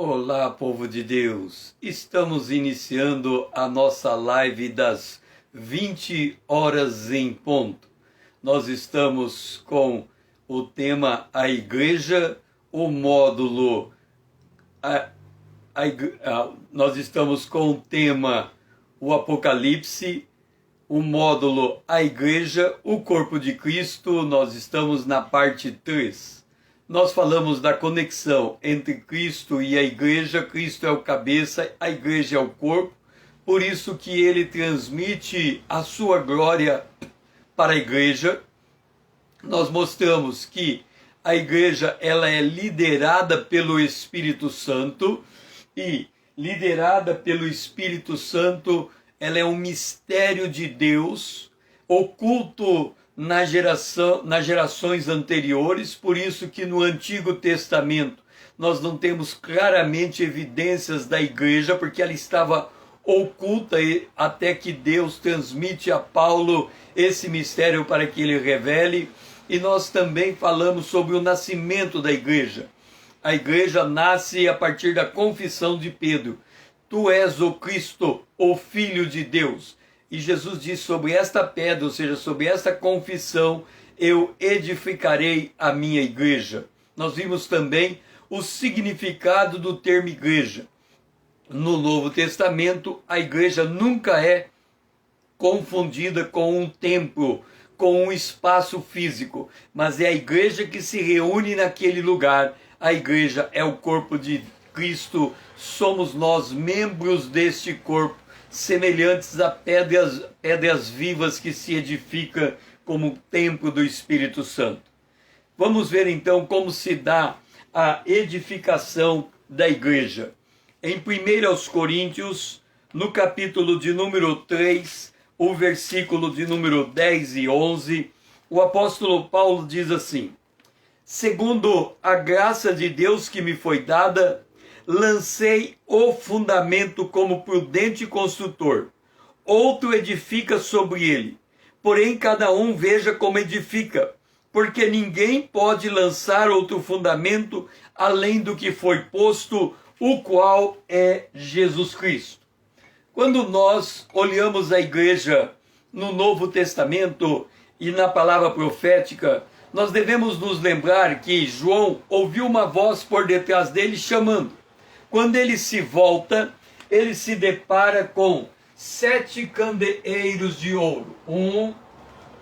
Olá, povo de Deus! Estamos iniciando a nossa live das 20 horas em ponto. Nós estamos com o tema A Igreja, o módulo... nós estamos com o tema o Apocalipse, o módulo A Igreja, o Corpo de Cristo. Nós estamos na parte 3. Nós falamos da conexão entre Cristo e a igreja. Cristo é o cabeça, a igreja é o corpo, por isso que ele transmite a sua glória para a igreja. Nós mostramos que a igreja ela é liderada pelo Espírito Santo, e liderada pelo Espírito Santo, ela é um mistério de Deus, oculto nas gerações anteriores, por isso que no Antigo Testamento nós não temos claramente evidências da igreja, porque ela estava oculta até que Deus transmite a Paulo esse mistério para que ele revele. E nós também falamos sobre o nascimento da igreja. A igreja nasce a partir da confissão de Pedro: Tu és o Cristo, o Filho de Deus. E Jesus diz: sobre esta pedra, ou seja, sobre esta confissão, eu edificarei a minha igreja. Nós vimos também o significado do termo igreja. No Novo Testamento, a igreja nunca é confundida com um templo, com um espaço físico, mas é a igreja que se reúne naquele lugar. A igreja é o corpo de Cristo, somos nós membros deste corpo, semelhantes a pedras vivas que se edifica como templo do Espírito Santo. Vamos ver então como se dá a edificação da igreja. Em 1 Coríntios, no capítulo de número 3, o versículo de número 10 e 11, o apóstolo Paulo diz assim: segundo a graça de Deus que me foi dada, lancei o fundamento como prudente construtor. Outro edifica sobre ele. Porém, cada um veja como edifica, porque ninguém pode lançar outro fundamento além do que foi posto, o qual é Jesus Cristo. Quando nós olhamos a igreja no Novo Testamento e na palavra profética, nós devemos nos lembrar que João ouviu uma voz por detrás dele chamando. Quando ele se volta, ele se depara com 7 candeeiros de ouro. 1,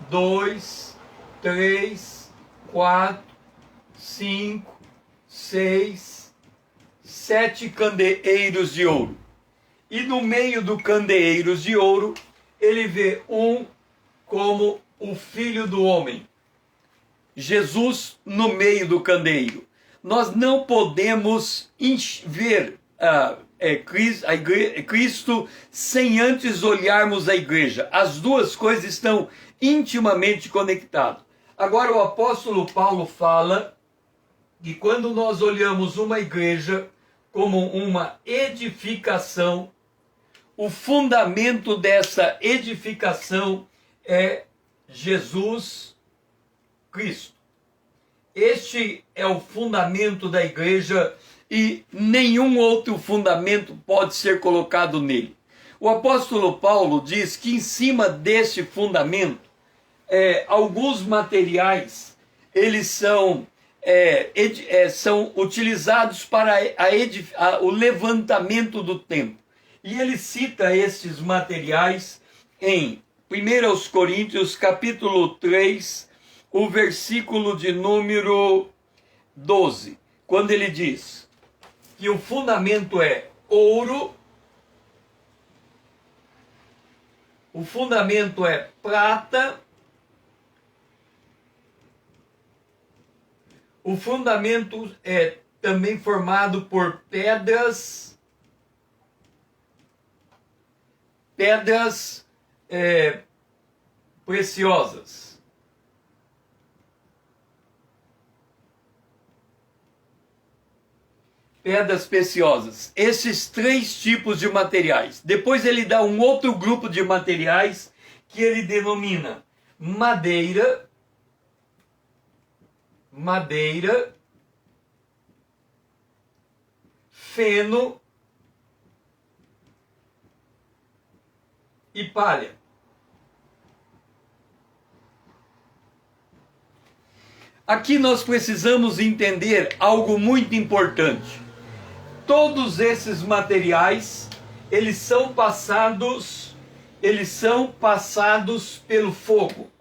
2, 3, 4, 5, 6, 7 candeeiros de ouro. E no meio do candeeiros de ouro, ele vê um como o Filho do Homem. Jesus no meio do candeeiro. Nós não podemos ver Cristo sem antes olharmos a igreja. As duas coisas estão intimamente conectadas. Agora o apóstolo Paulo fala que quando nós olhamos uma igreja como uma edificação, o fundamento dessa edificação é Jesus Cristo. Este é o fundamento da igreja e nenhum outro fundamento pode ser colocado nele. O apóstolo Paulo diz que em cima deste fundamento, alguns materiais eles são utilizados para o levantamento do templo. E ele cita estes materiais em 1 Coríntios capítulo 3, o versículo de número 12, quando ele diz que o fundamento é ouro, o fundamento é prata, o fundamento é também formado por pedras preciosas. Pedras preciosas. Esses 3 tipos de materiais. Depois ele dá um outro grupo de materiais que ele denomina madeira, feno e palha. Aqui nós precisamos entender algo muito importante. Todos esses materiais, eles são passados pelo fogo.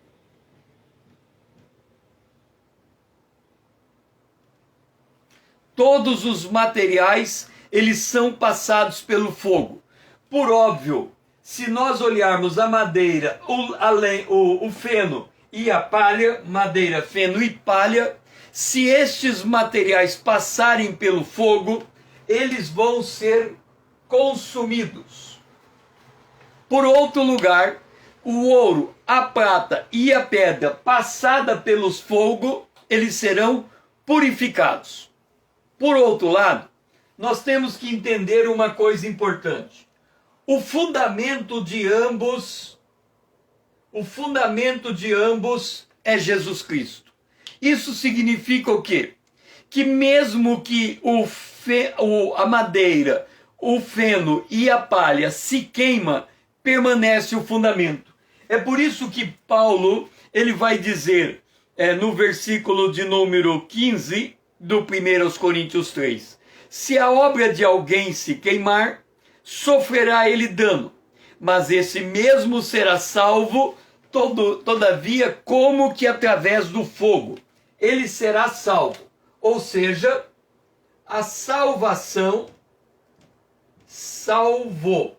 Todos os materiais, eles são passados pelo fogo. Por óbvio, se nós olharmos a madeira, o feno e a palha, madeira, feno e palha, se estes materiais passarem pelo fogo, eles vão ser consumidos. Por outro lugar, o ouro, a prata e a pedra passada pelos fogo, eles serão purificados. Por outro lado, nós temos que entender uma coisa importante. O fundamento de ambos é Jesus Cristo. Isso significa o quê? Que mesmo que a madeira, o feno e a palha se queima, permanece o fundamento. É por isso que Paulo, ele vai dizer no versículo de número 15 do 1 Coríntios 3, se a obra de alguém se queimar, sofrerá ele dano, mas esse mesmo será salvo, todavia, como que através do fogo. Ele será salvo. Ou seja, a salvação salvou.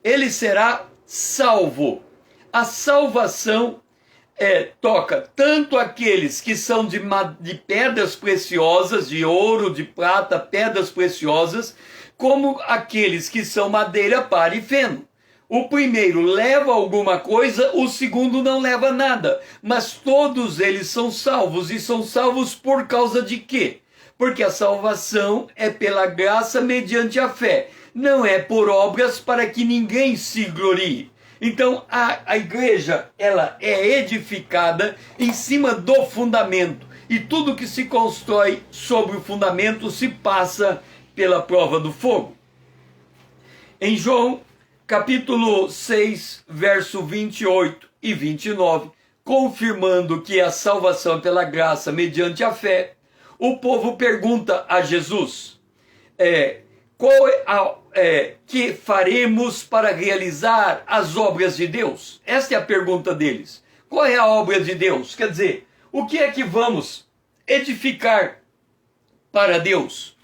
Ele será salvo. A salvação toca tanto aqueles que são de pedras preciosas, de ouro, de prata, pedras preciosas, como aqueles que são madeira, palha e feno. O primeiro leva alguma coisa, o segundo não leva nada. Mas todos eles são salvos. E são salvos por causa de quê? Porque a salvação é pela graça mediante a fé. Não é por obras para que ninguém se glorie. Então a igreja, ela é edificada em cima do fundamento. E tudo que se constrói sobre o fundamento se passa pela prova do fogo. Em João, capítulo 6, verso 28 e 29, confirmando que a salvação é pela graça mediante a fé, o povo pergunta a Jesus, que faremos para realizar as obras de Deus? Esta é a pergunta deles. Qual é a obra de Deus? Quer dizer, o que é que vamos edificar para Deus?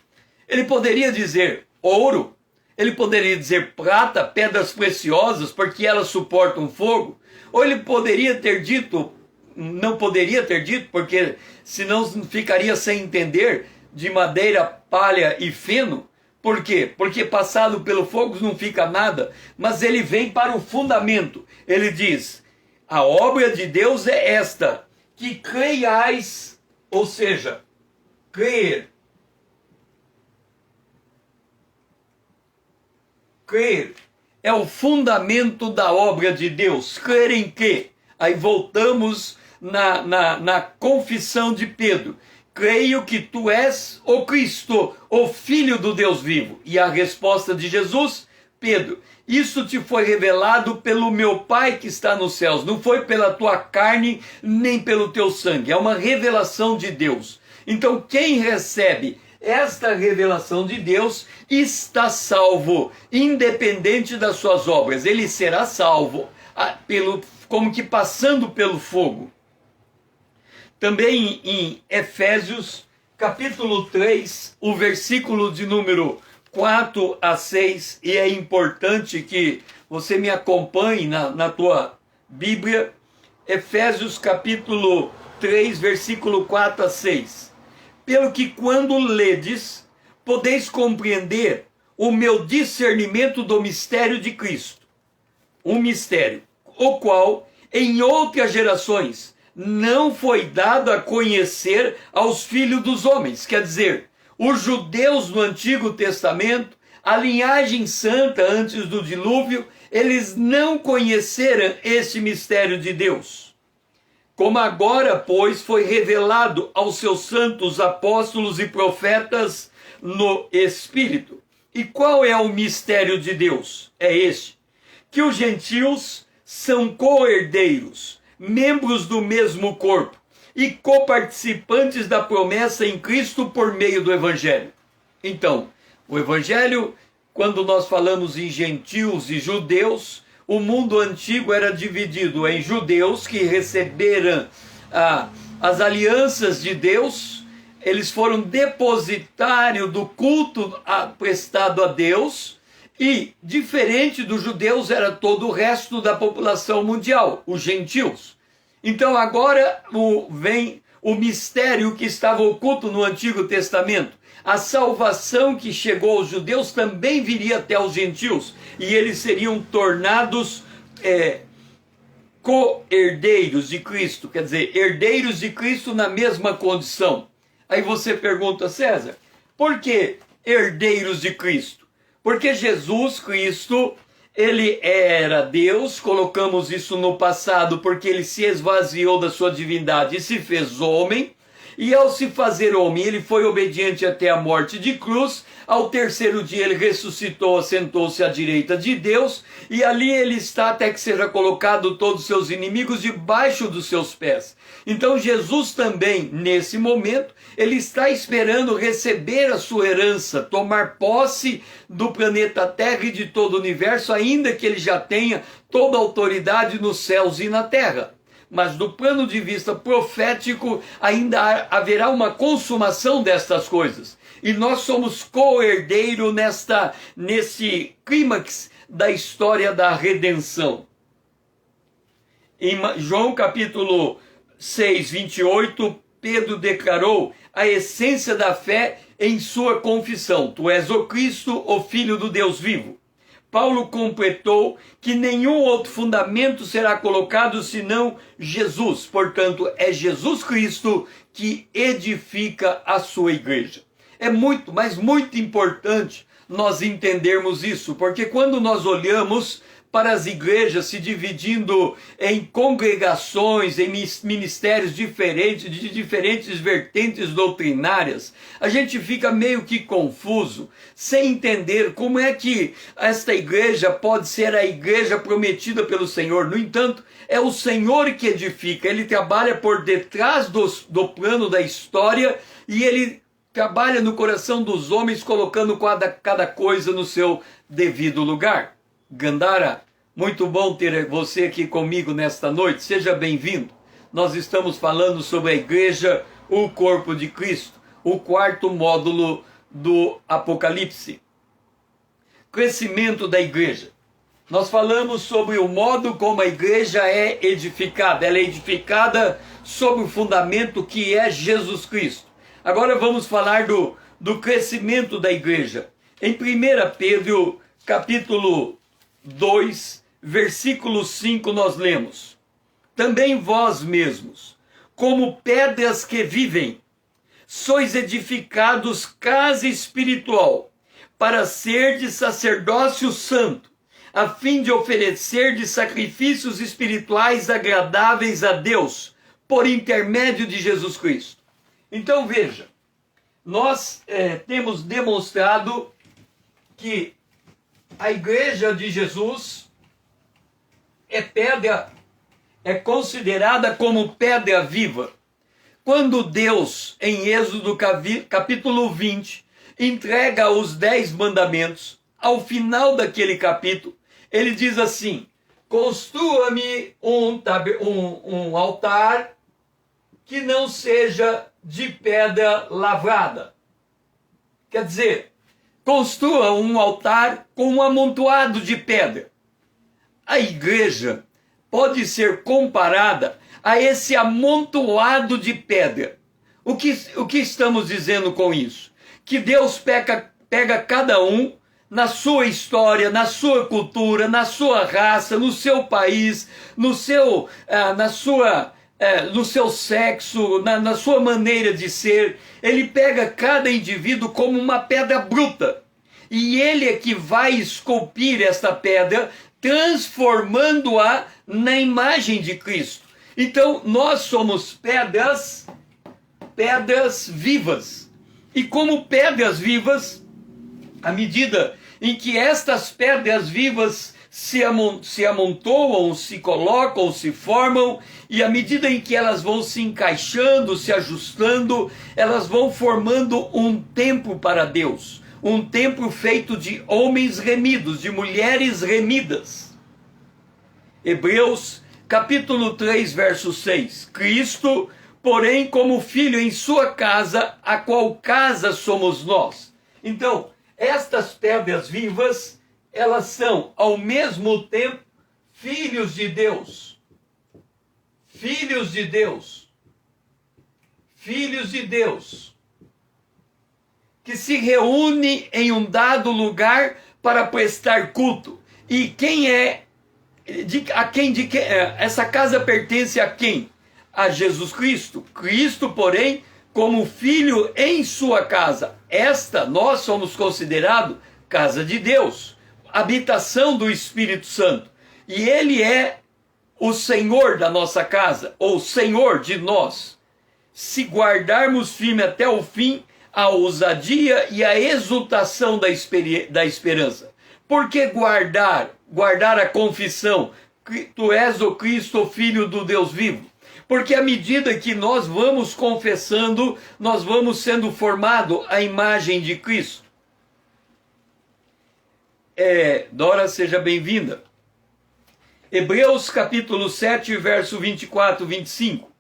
Ele poderia dizer ouro, ele poderia dizer prata, pedras preciosas, porque elas suportam fogo, ou ele poderia ter dito, não poderia ter dito, porque senão ficaria sem entender, de madeira, palha e feno. Por quê? Porque passado pelo fogo não fica nada, mas ele vem para o fundamento. Ele diz, a obra de Deus é esta, que creiais, ou seja, crer. Crer é o fundamento da obra de Deus. Crer em quê? Aí voltamos na confissão de Pedro. Creio que tu és o Cristo, o Filho do Deus vivo. E a resposta de Jesus, Pedro, isso te foi revelado pelo meu Pai que está nos céus. Não foi pela tua carne, nem pelo teu sangue. É uma revelação de Deus. Então quem recebe esta revelação de Deus está salvo, independente das suas obras. Ele será salvo, como que passando pelo fogo. Também em Efésios, capítulo 3, o versículo de número 4 a 6, e é importante que você me acompanhe na tua Bíblia, Efésios capítulo 3, versículo 4 a 6. Pelo que quando ledes, podeis compreender o meu discernimento do mistério de Cristo. Um mistério, o qual em outras gerações não foi dado a conhecer aos filhos dos homens. Quer dizer, os judeus no Antigo Testamento, a linhagem santa antes do dilúvio, eles não conheceram este mistério de Deus. Como agora, pois, foi revelado aos seus santos apóstolos e profetas no Espírito. E qual é o mistério de Deus? É este: que os gentios são co-herdeiros, membros do mesmo corpo e coparticipantes da promessa em Cristo por meio do Evangelho. Então, o Evangelho, quando nós falamos em gentios e judeus, o mundo antigo era dividido em judeus que receberam as alianças de Deus, eles foram depositário do culto prestado a Deus, e diferente dos judeus era todo o resto da população mundial, os gentios. Então agora vem o mistério que estava oculto no Antigo Testamento. A salvação que chegou aos judeus também viria até os gentios, e eles seriam tornados co-herdeiros de Cristo, quer dizer, herdeiros de Cristo na mesma condição. Aí você pergunta: César, por que herdeiros de Cristo? Porque Jesus Cristo, ele era Deus, colocamos isso no passado, porque ele se esvaziou da sua divindade e se fez homem, e ao se fazer homem, ele foi obediente até a morte de cruz. Ao terceiro dia ele ressuscitou, assentou-se à direita de Deus, e ali ele está até que seja colocado todos os seus inimigos debaixo dos seus pés. Então Jesus também, nesse momento, ele está esperando receber a sua herança, tomar posse do planeta Terra e de todo o universo, ainda que ele já tenha toda a autoridade nos céus e na terra. Mas do plano de vista profético, ainda haverá uma consumação destas coisas. E nós somos co-herdeiro nesse clímax da história da redenção. Em João capítulo 6, 28, Pedro declarou a essência da fé em sua confissão: Tu és o Cristo, o Filho do Deus vivo. Paulo completou que nenhum outro fundamento será colocado senão Jesus. Portanto, é Jesus Cristo que edifica a sua igreja. É muito, mas muito importante nós entendermos isso, porque quando nós olhamos para as igrejas se dividindo em congregações, em ministérios diferentes, de diferentes vertentes doutrinárias, a gente fica meio que confuso, sem entender como é que esta igreja pode ser a igreja prometida pelo Senhor. No entanto, é o Senhor que edifica, ele trabalha por detrás do plano da história, e ele trabalha no coração dos homens, colocando cada coisa no seu devido lugar. Gandara, muito bom ter você aqui comigo nesta noite, seja bem-vindo. Nós estamos falando sobre a igreja, o corpo de Cristo, o quarto módulo do Apocalipse. Crescimento da igreja. Nós falamos sobre o modo como a igreja é edificada. Ela é edificada sobre o fundamento que é Jesus Cristo. Agora vamos falar do crescimento da igreja. Em 1 Pedro, capítulo 2, versículo 5, nós lemos: Também vós mesmos, como pedras que vivem, sois edificados casa espiritual, para serdes sacerdócio santo, a fim de oferecerdes sacrifícios espirituais agradáveis a Deus, por intermédio de Jesus Cristo. Então veja, nós temos demonstrado que a igreja de Jesus é considerada como pedra viva. Quando Deus, em Êxodo capítulo 20, entrega os 10 mandamentos, ao final daquele capítulo, ele diz assim: construa-me um altar que não seja de pedra lavrada. Quer dizer, construa um altar com um amontoado de pedra. A igreja pode ser comparada a esse amontoado de pedra. O que estamos dizendo com isso? Que Deus pega cada um na sua história, na sua cultura, na sua raça, no seu país, no seu sexo, na sua maneira de ser. Ele pega cada indivíduo como uma pedra bruta, e ele é que vai esculpir esta pedra, transformando-a na imagem de Cristo. Então nós somos pedras vivas. E como pedras vivas, à medida em que estas pedras vivas se amontoam, se colocam, se formam, e à medida em que elas vão se encaixando, se ajustando, elas vão formando um templo para Deus, um templo feito de homens remidos, de mulheres remidas. Hebreus capítulo 3, verso 6. Cristo, porém, como filho em sua casa, a qual casa somos nós. Então, estas pedras vivas, elas são, ao mesmo tempo, filhos de Deus. Filhos de Deus. Filhos de Deus. Que se reúne em um dado lugar para prestar culto. E quem é? Essa casa pertence a quem? A Jesus Cristo. Cristo, porém, como filho em sua casa. Nós somos considerados casa de Deus, habitação do Espírito Santo. E Ele é o Senhor da nossa casa, ou Senhor de nós. Se guardarmos firme até o fim a ousadia e a exultação da esperança. Por que guardar a confissão? Tu és o Cristo, o Filho do Deus vivo. Porque à medida que nós vamos confessando, nós vamos sendo formados à imagem de Cristo. Dora, seja bem-vinda. Hebreus capítulo 7, verso 24, 25.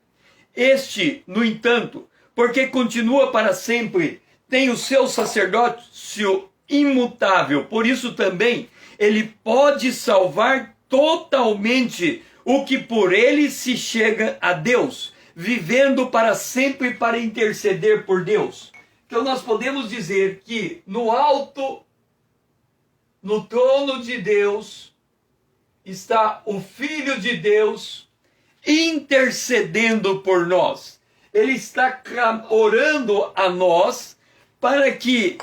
Este, no entanto, porque continua para sempre, tem o seu sacerdócio imutável, por isso também ele pode salvar totalmente o que por ele se chega a Deus, vivendo para sempre para interceder por Deus. Então nós podemos dizer que no alto, no trono de Deus, está o Filho de Deus intercedendo por nós. Ele está orando a nós para que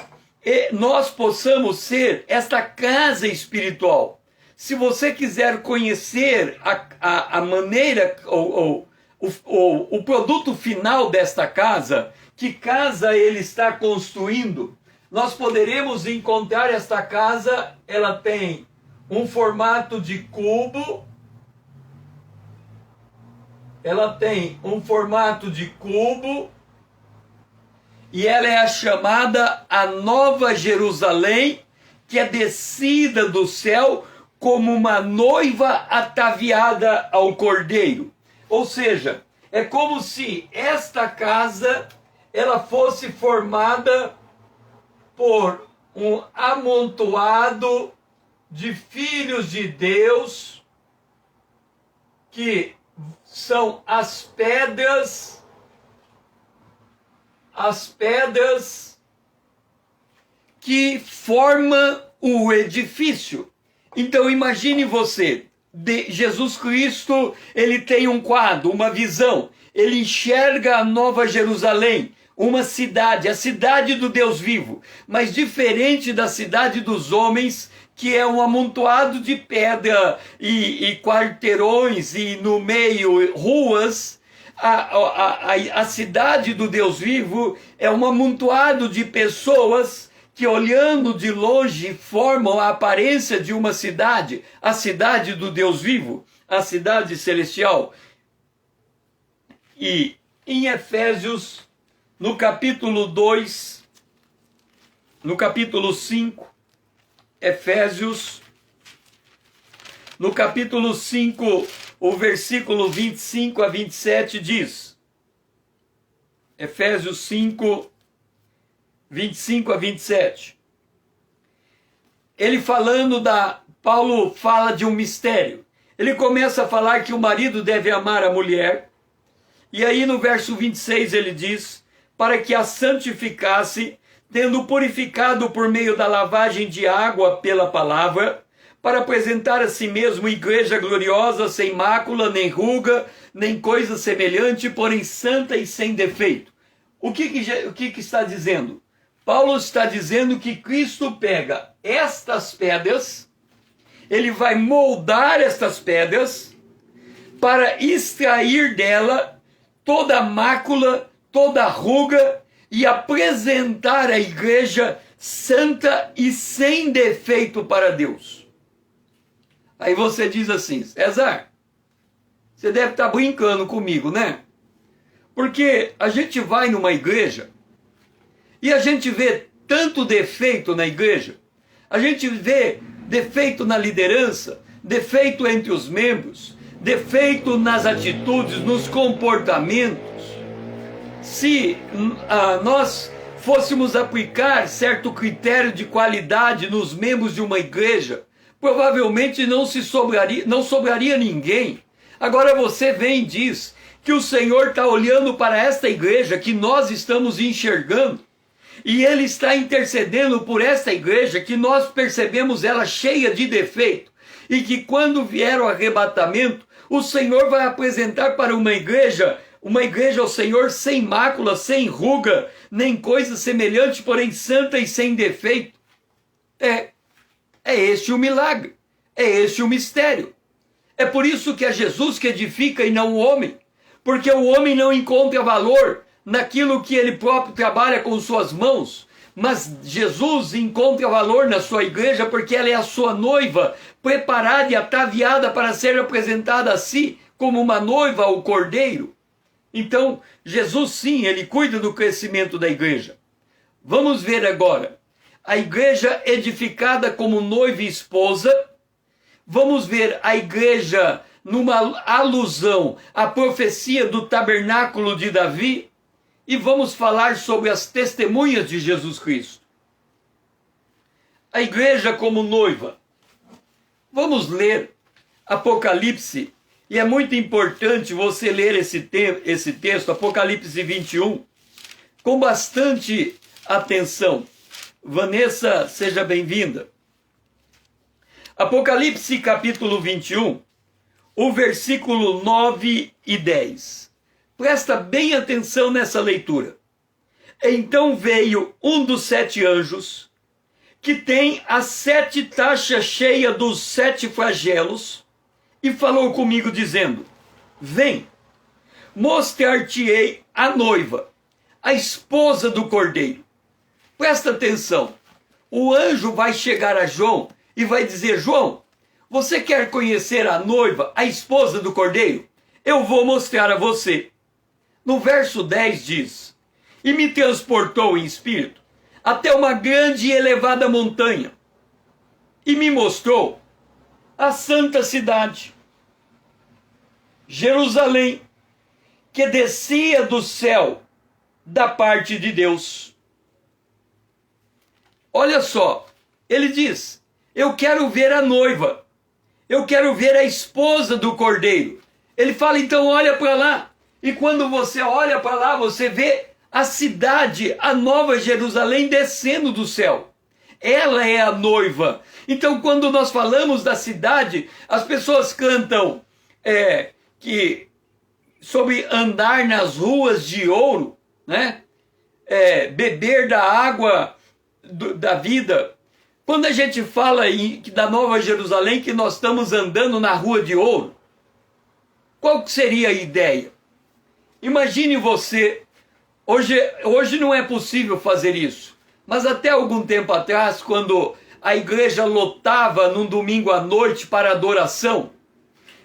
nós possamos ser esta casa espiritual. Se você quiser conhecer a maneira, o produto final desta casa, que casa ele está construindo, nós poderemos encontrar esta casa. Ela tem um formato de cubo, e ela é a chamada a Nova Jerusalém, que é descida do céu como uma noiva ataviada ao Cordeiro. Ou seja, é como se esta casa ela fosse formada por um amontoado de filhos de Deus, que são as pedras que formam o edifício. Então imagine você, Jesus Cristo, ele tem um quadro, uma visão, ele enxerga a Nova Jerusalém, uma cidade, a cidade do Deus vivo, mas diferente da cidade dos homens, que é um amontoado de pedra e quarteirões e no meio ruas. A cidade do Deus vivo é um amontoado de pessoas que, olhando de longe, formam a aparência de uma cidade, a cidade do Deus vivo, a cidade celestial. E em Efésios, no capítulo 2, no capítulo 5, Efésios, no capítulo 5, o versículo 25 a 27 diz, Efésios 5, 25 a 27. Paulo fala de um mistério. Ele começa a falar que o marido deve amar a mulher. E aí no verso 26 ele diz, para que a santificasse, tendo purificado por meio da lavagem de água pela palavra, para apresentar a si mesmo igreja gloriosa, sem mácula, nem ruga, nem coisa semelhante, porém santa e sem defeito. O que está dizendo? Paulo está dizendo que Cristo pega estas pedras, ele vai moldar estas pedras para extrair dela toda mácula, toda ruga e apresentar a igreja santa e sem defeito para Deus. Aí você diz assim: César, você deve estar brincando comigo, né? Porque a gente vai numa igreja e a gente vê tanto defeito na igreja, a gente vê defeito na liderança, defeito entre os membros, defeito nas atitudes, nos comportamentos. Se nós fôssemos aplicar certo critério de qualidade nos membros de uma igreja, provavelmente não sobraria ninguém. Agora você vem e diz que o Senhor está olhando para esta igreja que nós estamos enxergando, e Ele está intercedendo por esta igreja que nós percebemos ela cheia de defeito, e que quando vier o arrebatamento, o Senhor vai apresentar para uma igreja ao Senhor sem mácula, sem ruga, nem coisa semelhante, porém santa e sem defeito. É este o milagre, é este o mistério. É por isso que é Jesus que edifica e não o homem, porque o homem não encontra valor naquilo que ele próprio trabalha com suas mãos, mas Jesus encontra valor na sua igreja porque ela é a sua noiva, preparada e ataviada para ser apresentada a si como uma noiva ao cordeiro. Então, Jesus sim, ele cuida do crescimento da igreja. Vamos ver agora a igreja edificada como noiva e esposa. Vamos ver a igreja numa alusão à profecia do tabernáculo de Davi. E vamos falar sobre as testemunhas de Jesus Cristo. A igreja como noiva. Vamos ler Apocalipse. E é muito importante você ler esse texto, Apocalipse 21, com bastante atenção. Vanessa, seja bem-vinda. Apocalipse capítulo 21, o versículo 9 e 10. Presta bem atenção nessa leitura. Então veio um dos 7 anjos, que tem as 7 taças cheias dos 7 flagelos, e falou comigo dizendo: vem, mostrar-te-ei a noiva, a esposa do cordeiro. Presta atenção, o anjo vai chegar a João e vai dizer: João, você quer conhecer a noiva, a esposa do cordeiro? Eu vou mostrar a você. No verso 10 diz: e me transportou em espírito até uma grande e elevada montanha, e me mostrou a santa cidade, Jerusalém, que descia do céu da parte de Deus. Olha só, ele diz: eu quero ver a noiva, eu quero ver a esposa do cordeiro. Ele fala: então olha para lá. E quando você olha para lá, você vê a cidade, a nova Jerusalém descendo do céu. Ela é a noiva. Então, quando nós falamos da cidade, as pessoas cantam sobre andar nas ruas de ouro, né? Beber da água da vida. Quando a gente fala da Nova Jerusalém, que nós estamos andando na rua de ouro, qual que seria a ideia? Imagine você, hoje não é possível fazer isso, mas até algum tempo atrás, quando a igreja lotava num domingo à noite para adoração,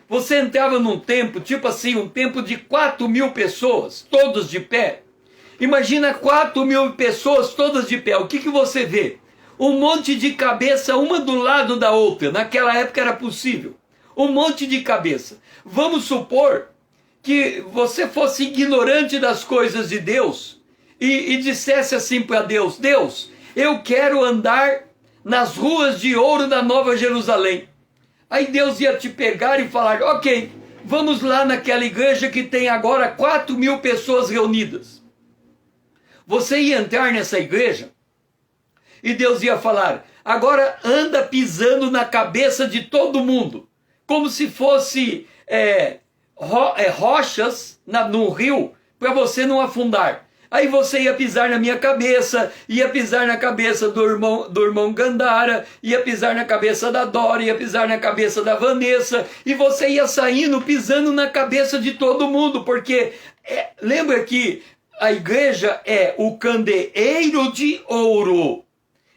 você entrava num templo, tipo assim, um templo de 4.000 pessoas, todos de pé. Imagina 4.000 pessoas todas de pé. O que você vê? Um monte de cabeça, uma do lado da outra. Naquela época era possível. Um monte de cabeça. Vamos supor que você fosse ignorante das coisas de Deus e dissesse assim para Deus: Deus, eu quero andar nas ruas de ouro da Nova Jerusalém. Aí Deus ia te pegar e falar: ok, vamos lá naquela igreja que tem agora 4.000 pessoas reunidas. Você ia entrar nessa igreja e Deus ia falar: agora anda pisando na cabeça de todo mundo, como se fosse rochas no rio, para você não afundar. Aí você ia pisar na minha cabeça, ia pisar na cabeça do irmão Gandara, ia pisar na cabeça da Dora, ia pisar na cabeça da Vanessa, e você ia saindo pisando na cabeça de todo mundo, porque lembra que a igreja é o candeeiro de ouro.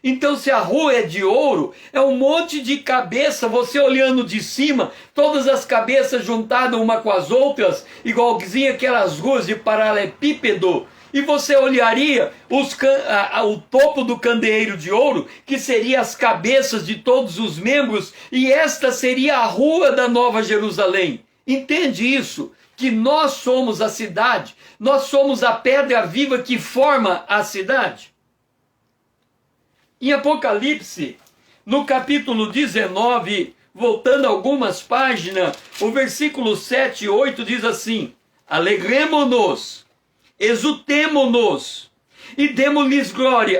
Então, se a rua é de ouro, é um monte de cabeça, você olhando de cima, todas as cabeças juntadas uma com as outras, igualzinho aquelas ruas de paralelepípedo, e você olharia o topo do candeeiro de ouro, que seria as cabeças de todos os membros, e esta seria a rua da Nova Jerusalém. Entende isso? Que nós somos a cidade, nós somos a pedra viva que forma a cidade. Em Apocalipse, no capítulo 19, voltando algumas páginas, o versículo 7 e 8 diz assim: alegremo-nos, exultemo-nos e demo-lhes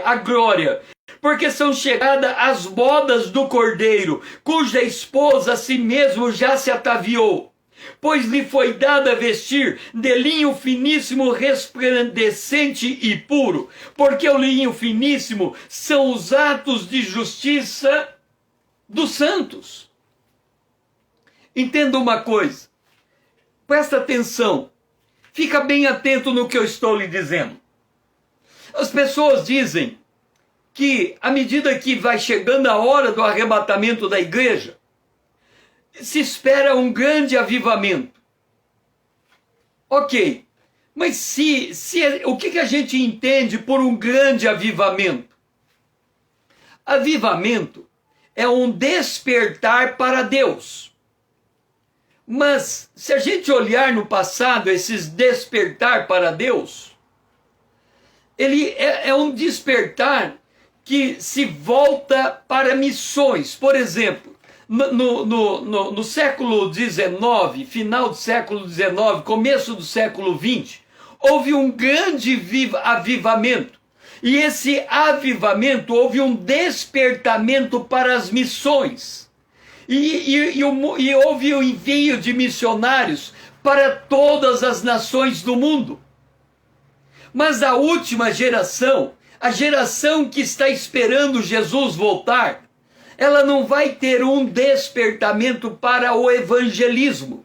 a glória, porque são chegadas as bodas do Cordeiro, cuja esposa a si mesmo já se ataviou. Pois lhe foi dada vestir de linho finíssimo, resplandecente e puro, porque o linho finíssimo são os atos de justiça dos santos. Entenda uma coisa, presta atenção, fica bem atento no que eu estou lhe dizendo. As pessoas dizem que à medida que vai chegando a hora do arrebatamento da igreja, se espera um grande avivamento. Ok, mas o que a gente entende por um grande avivamento? Avivamento é um despertar para Deus. Mas se a gente olhar no passado, esses despertar para Deus, ele é um despertar que se volta para missões. Por exemplo, no século XIX, final do século XIX, começo do século XX, houve um grande avivamento. E esse avivamento, houve um despertamento para as missões. E houve o envio de missionários para todas as nações do mundo. Mas a última geração, a geração que está esperando Jesus voltar, ela não vai ter um despertamento para o evangelismo.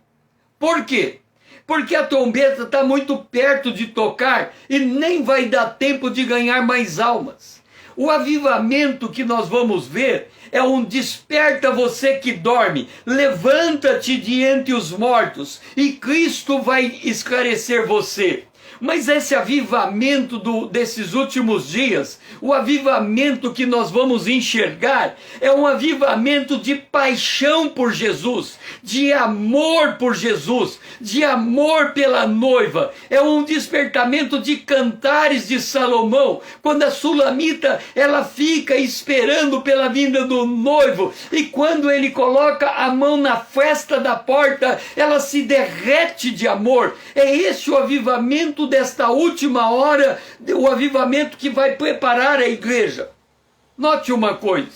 Por quê? Porque a trombeta está muito perto de tocar e nem vai dar tempo de ganhar mais almas. O avivamento que nós vamos ver é um desperta você que dorme, levanta-te de entre os mortos e Cristo vai esclarecer você. Mas esse avivamento desses últimos dias, o avivamento que nós vamos enxergar, é um avivamento de paixão por Jesus, de amor por Jesus, de amor pela noiva. É um despertamento de cantares de Salomão, quando a Sulamita ela fica esperando pela vinda do noivo, e quando ele coloca a mão na fresta da porta, ela se derrete de amor. É esse o avivamento desta última hora, o avivamento que vai preparar a igreja. Note uma coisa,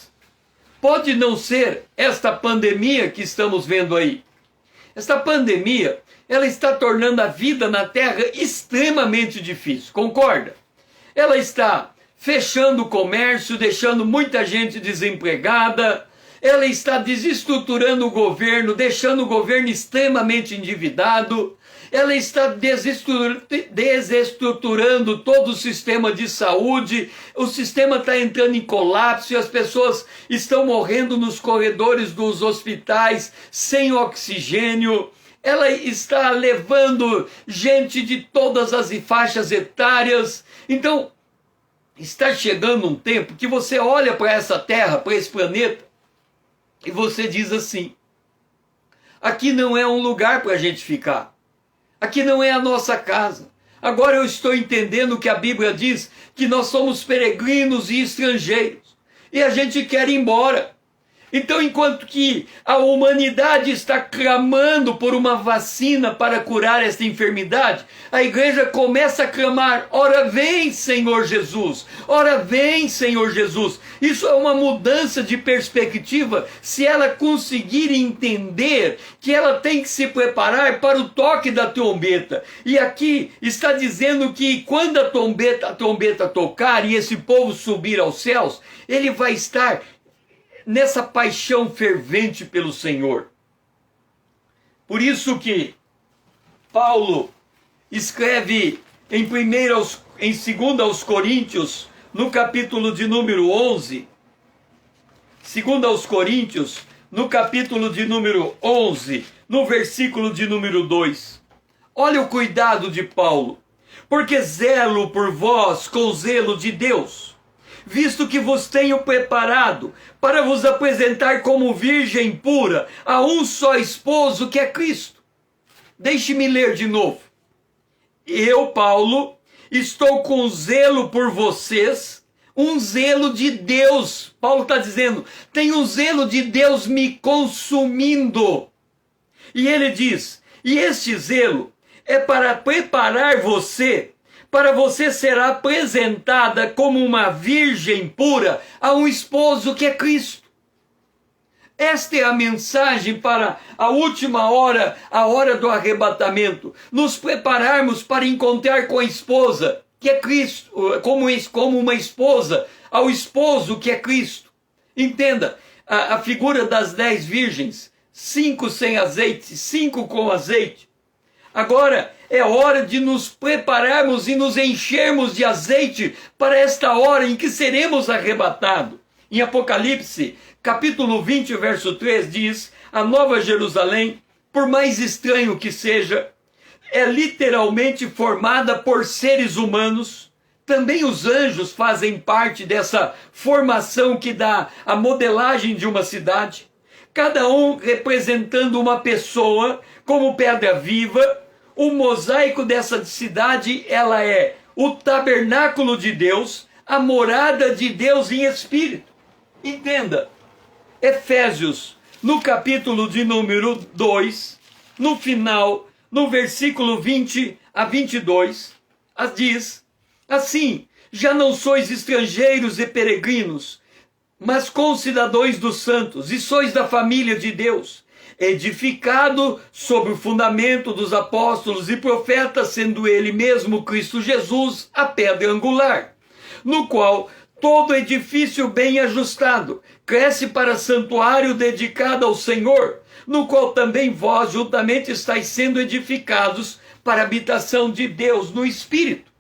pode não ser esta pandemia que estamos vendo aí. Esta pandemia, ela está tornando a vida na Terra extremamente difícil, concorda? Ela está fechando o comércio, deixando muita gente desempregada. Ela está desestruturando o governo, deixando o governo extremamente endividado. Ela está desestruturando todo o sistema de saúde. O sistema está entrando em colapso e as pessoas estão morrendo nos corredores dos hospitais sem oxigênio. Ela está levando gente de todas as faixas etárias. Então, está chegando um tempo que você olha para essa terra, para esse planeta, e você diz assim: aqui não é um lugar para a gente ficar. Aqui não é a nossa casa. Agora eu estou entendendo que a Bíblia diz que nós somos peregrinos e estrangeiros. E a gente quer ir embora. Então, enquanto que a humanidade está clamando por uma vacina para curar esta enfermidade, a igreja começa a clamar: ora vem, Senhor Jesus, ora vem, Senhor Jesus. Isso é uma mudança de perspectiva, se ela conseguir entender que ela tem que se preparar para o toque da trombeta. E aqui está dizendo que quando a trombeta tocar e esse povo subir aos céus, ele vai estar nessa paixão fervente pelo Senhor. Por isso que Paulo escreve em 2 aos Coríntios, no capítulo de número 11, 2 aos Coríntios, no capítulo de número 11, no versículo de número 2. Olha o cuidado de Paulo. Porque zelo por vós com zelo de Deus, visto que vos tenho preparado para vos apresentar como virgem pura a um só esposo, que é Cristo. Deixe-me ler de novo. Eu, Paulo, estou com zelo por vocês, um zelo de Deus. Paulo está dizendo, tem um zelo de Deus me consumindo. E ele diz, e este zelo é para preparar você, para você ser apresentada como uma virgem pura a um esposo, que é Cristo. Esta é a mensagem para a última hora, a hora do arrebatamento. Nos prepararmos para encontrar com a esposa, que é Cristo, como uma esposa, ao esposo, que é Cristo. Entenda, a figura das 10 virgens, 5 sem azeite, 5 com azeite. Agora é hora de nos prepararmos e nos enchermos de azeite para esta hora em que seremos arrebatados. Em Apocalipse, capítulo 20, verso 3, diz, a Nova Jerusalém, por mais estranho que seja, é literalmente formada por seres humanos. Também os anjos fazem parte dessa formação que dá a modelagem de uma cidade. Cada um representando uma pessoa como pedra viva. O mosaico dessa cidade, ela é o tabernáculo de Deus, a morada de Deus em espírito. Entenda, Efésios, no capítulo de número 2, no final, no versículo 20 a 22, diz, assim, já não sois estrangeiros e peregrinos, mas concidadãos dos santos, e sois da família de Deus, edificado sobre o fundamento dos apóstolos e profetas, sendo ele mesmo Cristo Jesus a pedra angular, no qual todo edifício bem ajustado cresce para santuário dedicado ao Senhor, no qual também vós juntamente estáis sendo edificados para a habitação de Deus no Espírito.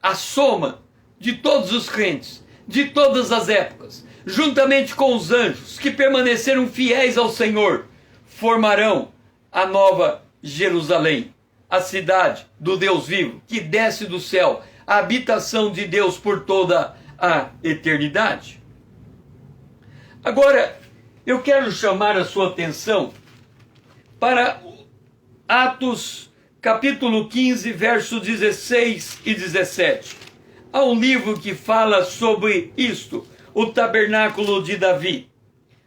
A soma de todos os crentes, de todas as épocas, juntamente com os anjos que permaneceram fiéis ao Senhor, formarão a nova Jerusalém, a cidade do Deus vivo, que desce do céu, a habitação de Deus por toda a eternidade. Agora, eu quero chamar a sua atenção para Atos, capítulo 15, versos 16 e 17. Há um livro que fala sobre isto, o tabernáculo de Davi.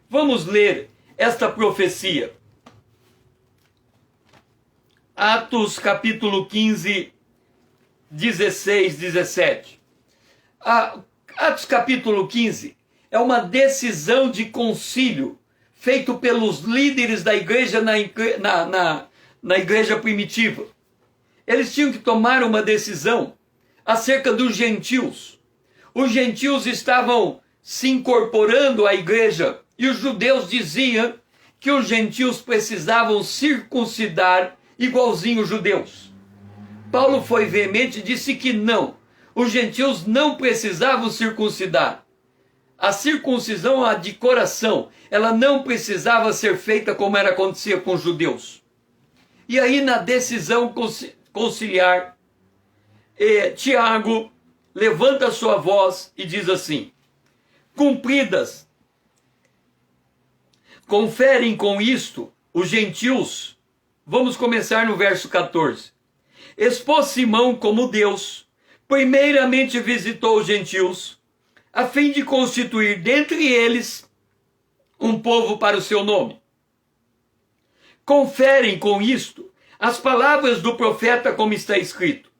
Vamos ler esta profecia. Atos capítulo 15, 16, 17. Atos capítulo 15 é uma decisão de concílio feito pelos líderes da igreja na igreja primitiva. Eles tinham que tomar uma decisão acerca dos gentios. Os gentios estavam se incorporando à igreja e os judeus diziam que os gentios precisavam circuncidar igualzinho os judeus. Paulo foi veemente e disse que não, os gentios não precisavam circuncidar. A circuncisão de coração, ela não precisava ser feita como acontecia com os judeus. E aí na decisão conciliar, Tiago levanta a sua voz e diz assim, cumpridas, conferem com isto os gentios. Vamos começar no verso 14. Expôs Simão como Deus, primeiramente visitou os gentios, a fim de constituir dentre eles um povo para o seu nome. Conferem com isto as palavras do profeta, como está escrito.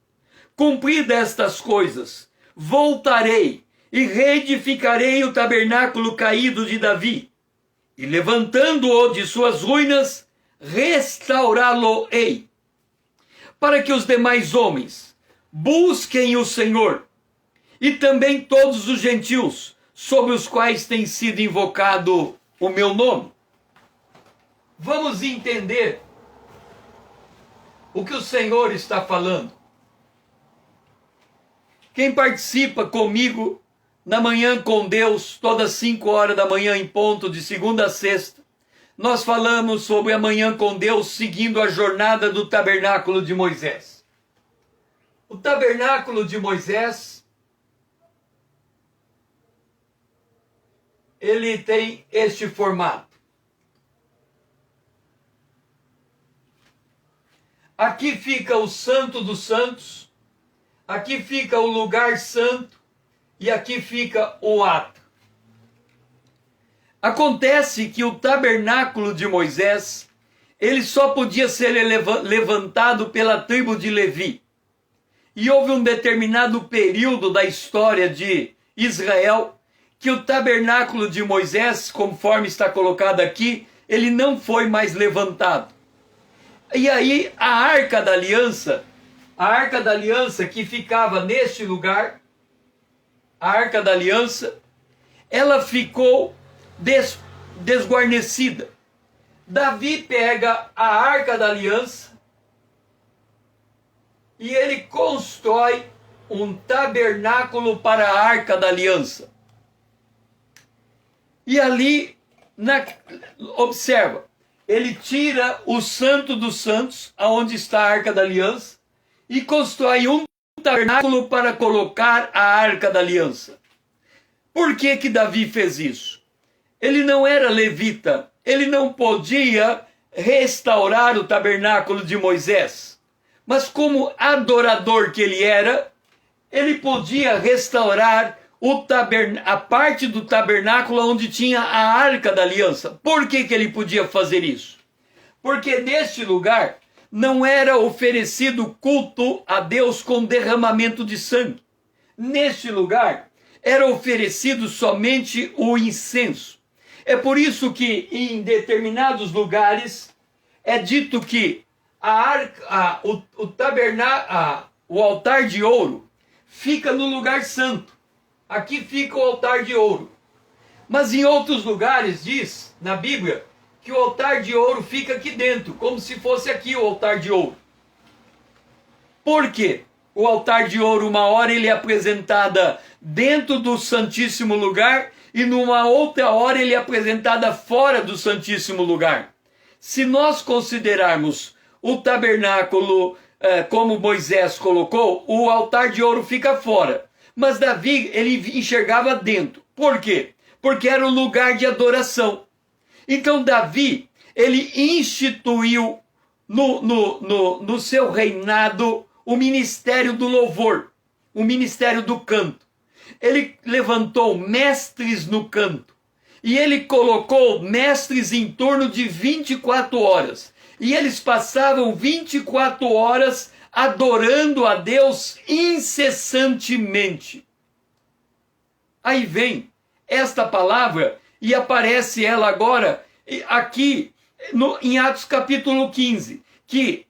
Cumpridas estas coisas, voltarei e reedificarei o tabernáculo caído de Davi, e levantando-o de suas ruínas, restaurá-lo-ei, para que os demais homens busquem o Senhor, e também todos os gentios, sobre os quais tem sido invocado o meu nome. Vamos entender o que o Senhor está falando. Quem participa comigo na Manhã com Deus, todas 5 horas da manhã em ponto, de segunda a sexta, nós falamos sobre a Manhã com Deus seguindo a jornada do tabernáculo de Moisés. O tabernáculo de Moisés, ele tem este formato. Aqui fica o Santo dos Santos, aqui fica o lugar santo e aqui fica o átrio. Acontece que o tabernáculo de Moisés, ele só podia ser levantado pela tribo de Levi. E houve um determinado período da história de Israel que o tabernáculo de Moisés, conforme está colocado aqui, ele não foi mais levantado. E aí a Arca da Aliança que ficava neste lugar, a Arca da Aliança, ela ficou desguarnecida. Davi pega a Arca da Aliança e ele constrói um tabernáculo para a Arca da Aliança. E ali, observa, ele tira o Santo dos Santos, aonde está a Arca da Aliança, e constrói um tabernáculo para colocar a Arca da Aliança. Por que que Davi fez isso? Ele não era levita, ele não podia restaurar o tabernáculo de Moisés. Mas como adorador que ele era, ele podia restaurar a parte do tabernáculo onde tinha a Arca da Aliança. Por que que ele podia fazer isso? Porque neste lugar não era oferecido culto a Deus com derramamento de sangue. Neste lugar era oferecido somente o incenso. É por isso que em determinados lugares é dito que o altar de ouro fica no lugar santo. Aqui fica o altar de ouro. Mas em outros lugares diz, na Bíblia, que o altar de ouro fica aqui dentro, como se fosse aqui o altar de ouro. Por quê? O altar de ouro, uma hora ele é apresentada dentro do Santíssimo Lugar e numa outra hora ele é apresentada fora do Santíssimo Lugar. Se nós considerarmos o tabernáculo como Moisés colocou, o altar de ouro fica fora. Mas Davi, ele enxergava dentro. Por quê? Porque era o lugar de adoração. Então Davi, ele instituiu no seu reinado o ministério do louvor, o ministério do canto. Ele levantou mestres no canto. E ele colocou mestres em torno de 24 horas. E eles passavam 24 horas adorando a Deus incessantemente. Aí vem esta palavra e aparece ela agora aqui em Atos capítulo 15, que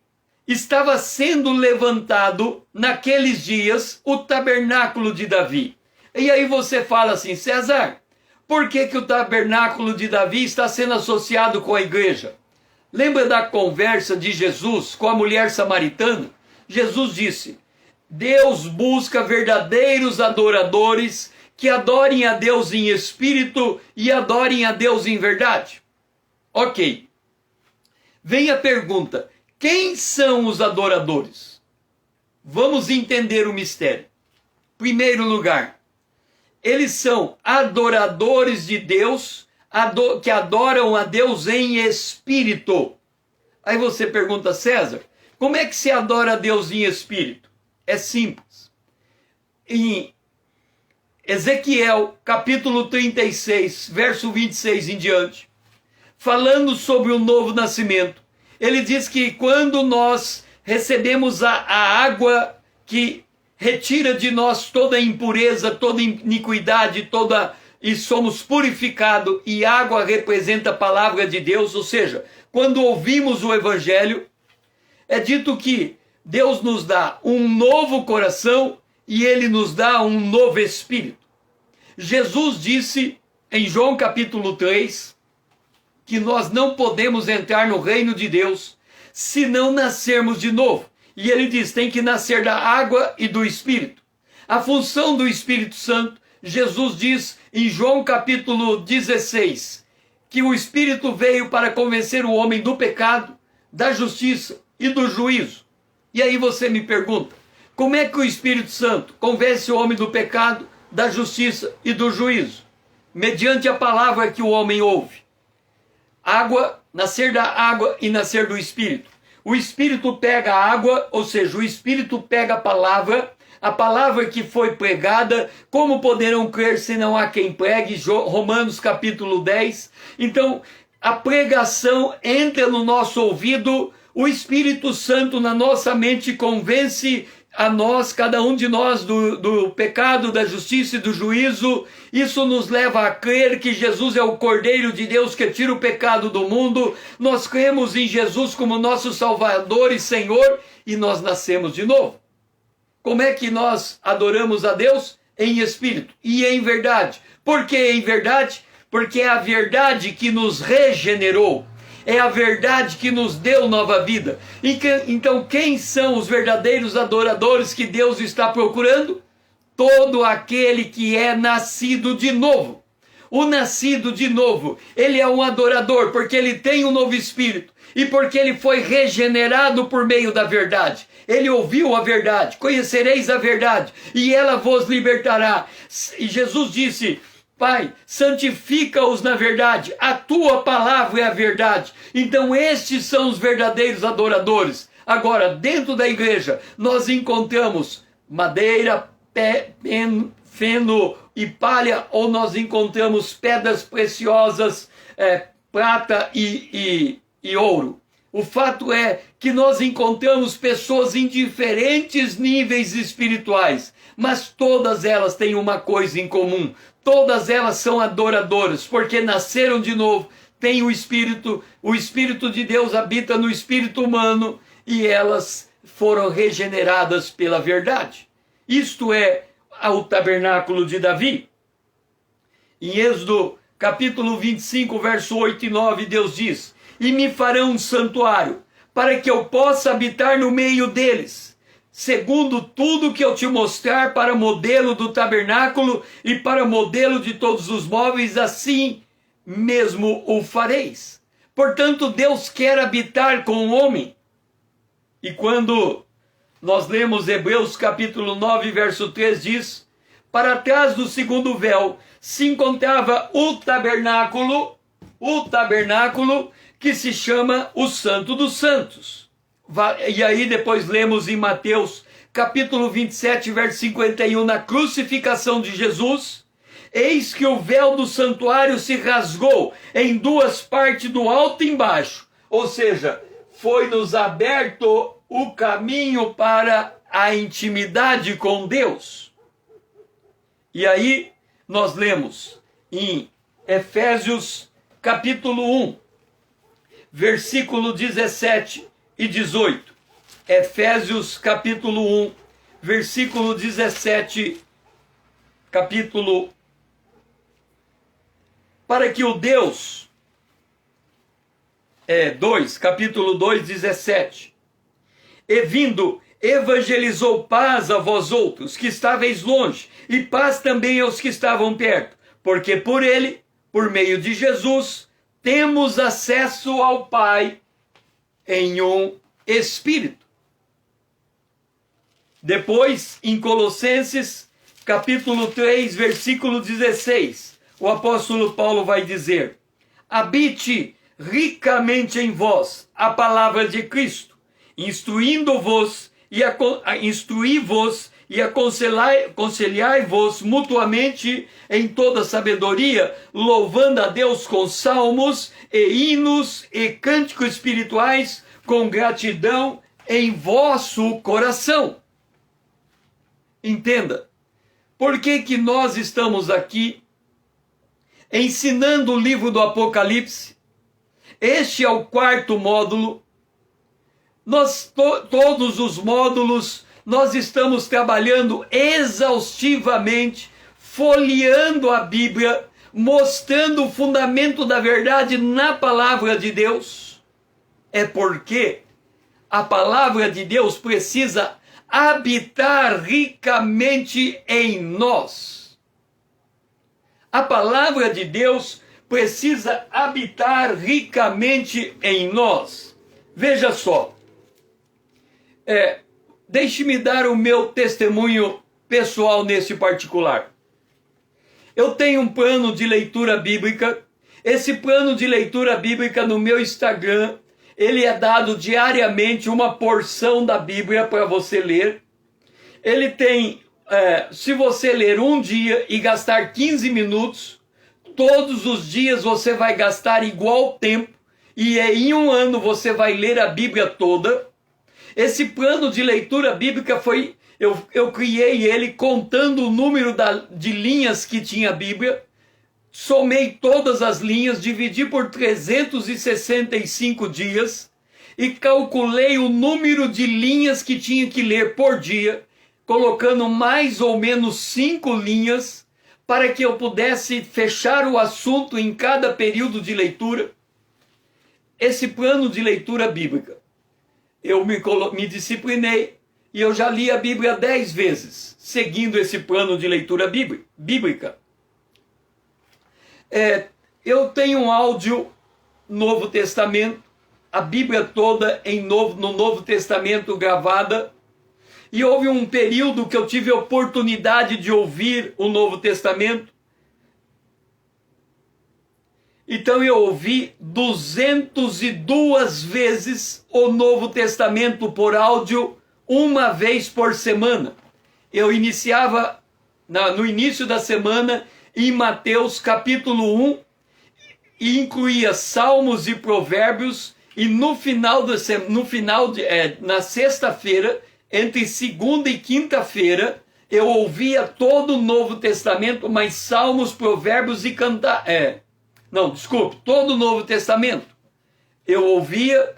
estava sendo levantado naqueles dias o tabernáculo de Davi. E aí você fala assim, César, por que que o tabernáculo de Davi está sendo associado com a igreja? Lembra da conversa de Jesus com a mulher samaritana? Jesus disse, Deus busca verdadeiros adoradores que adorem a Deus em espírito e adorem a Deus em verdade. Ok. Vem a pergunta, quem são os adoradores? Vamos entender o mistério. Primeiro lugar, eles são adoradores de Deus, que adoram a Deus em espírito. Aí você pergunta, César, como é que se adora a Deus em espírito? É simples. Em Ezequiel, capítulo 36, verso 26 em diante, falando sobre o novo nascimento, ele diz que quando nós recebemos a água que retira de nós toda impureza, toda iniquidade, e somos purificados, e água representa a palavra de Deus, ou seja, quando ouvimos o evangelho, é dito que Deus nos dá um novo coração e ele nos dá um novo espírito. Jesus disse em João capítulo 3 que nós não podemos entrar no reino de Deus se não nascermos de novo. E ele diz, tem que nascer da água e do espírito. A função do Espírito Santo, Jesus diz em João capítulo 16, que o Espírito veio para convencer o homem do pecado, da justiça e do juízo. E aí você me pergunta, como é que o Espírito Santo convence o homem do pecado, da justiça e do juízo? Mediante a palavra que o homem ouve. Água, nascer da água e nascer do Espírito. O Espírito pega a água, ou seja, o Espírito pega a palavra que foi pregada. Como poderão crer se não há quem pregue? Romanos capítulo 10. Então, a pregação entra no nosso ouvido, o Espírito Santo na nossa mente convence a nós, cada um de nós, do pecado, da justiça e do juízo. Isso nos leva a crer que Jesus é o Cordeiro de Deus que tira o pecado do mundo. Nós cremos em Jesus como nosso Salvador e Senhor e nós nascemos de novo. Como é que nós adoramos a Deus? Em espírito e em verdade. Por que em verdade? Porque é a verdade que nos regenerou. É a verdade que nos deu nova vida. Então, quem são os verdadeiros adoradores que Deus está procurando? Todo aquele que é nascido de novo. O nascido de novo, ele é um adorador porque ele tem um novo espírito e porque ele foi regenerado por meio da verdade. Ele ouviu a verdade, conhecereis a verdade e ela vos libertará. E Jesus disse: Pai, santifica-os na verdade, a tua palavra é a verdade. Então estes são os verdadeiros adoradores. Agora, dentro da igreja, nós encontramos madeira, feno e palha, ou nós encontramos pedras preciosas, prata e ouro. O fato é que nós encontramos pessoas em diferentes níveis espirituais, mas todas elas têm uma coisa em comum. Todas elas são adoradoras, porque nasceram de novo, têm o Espírito de Deus habita no espírito humano e elas foram regeneradas pela verdade. Isto é o tabernáculo de Davi. Em Êxodo capítulo 25, verso 8 e 9, Deus diz: E me farão um santuário, para que eu possa habitar no meio deles, segundo tudo que eu te mostrar para modelo do tabernáculo e para modelo de todos os móveis, assim mesmo o fareis. Portanto, Deus quer habitar com o homem. E quando nós lemos Hebreus capítulo 9, verso 3, diz: Para trás do segundo véu se encontrava o tabernáculo que se chama o Santo dos Santos. E aí depois lemos em Mateus capítulo 27, verso 51, na crucificação de Jesus: Eis que o véu do santuário se rasgou em duas partes, do alto e embaixo. Ou seja, foi-nos aberto o caminho para a intimidade com Deus. E aí nós lemos em Efésios capítulo 1, versículo 17 e 18. Efésios capítulo 1, versículo 17, para que o Deus, capítulo 2, 17. E vindo, evangelizou paz a vós outros, que estáveis longe, e paz também aos que estavam perto, porque por ele, por meio de Jesus, temos acesso ao Pai em um Espírito. Depois, em Colossenses, capítulo 3, versículo 16, o apóstolo Paulo vai dizer: Habite ricamente em vós a palavra de Cristo, instruí-vos e aconselhai-vos mutuamente em toda sabedoria, louvando a Deus com salmos e hinos e cânticos espirituais, com gratidão em vosso coração. Entenda, por que nós estamos aqui ensinando o livro do Apocalipse? Este é o quarto módulo. Todos os módulos, nós estamos trabalhando exaustivamente, folheando a Bíblia, mostrando o fundamento da verdade na palavra de Deus. É porque a palavra de Deus precisa habitar ricamente em nós. A palavra de Deus precisa habitar ricamente em nós. Veja só, deixe-me dar o meu testemunho pessoal nesse particular. Eu tenho um plano de leitura bíblica. Esse plano de leitura bíblica no meu Instagram, ele é dado diariamente uma porção da Bíblia para você ler. Ele tem, se você ler um dia e gastar 15 minutos, todos os dias você vai gastar igual tempo, e em um ano você vai ler a Bíblia toda. Esse plano de leitura bíblica eu criei ele contando o número de linhas que tinha a Bíblia, somei todas as linhas, dividi por 365 dias e calculei o número de linhas que tinha que ler por dia, colocando mais ou menos 5 linhas para que eu pudesse fechar o assunto em cada período de leitura. Esse plano de leitura bíblica, eu me disciplinei e eu já li a Bíblia 10 vezes, seguindo esse plano de leitura bíblica. Eu tenho um áudio Novo Testamento, a Bíblia toda no Novo Testamento gravada, e houve um período que eu tive a oportunidade de ouvir o Novo Testamento. Então eu ouvi 202 vezes o Novo Testamento por áudio, uma vez por semana. Eu iniciava no início da semana em Mateus capítulo 1 e incluía Salmos e Provérbios, e na sexta-feira, entre segunda e quinta-feira, eu ouvia todo o Novo Testamento, mas Salmos, Provérbios e todo o Novo Testamento. Eu ouvia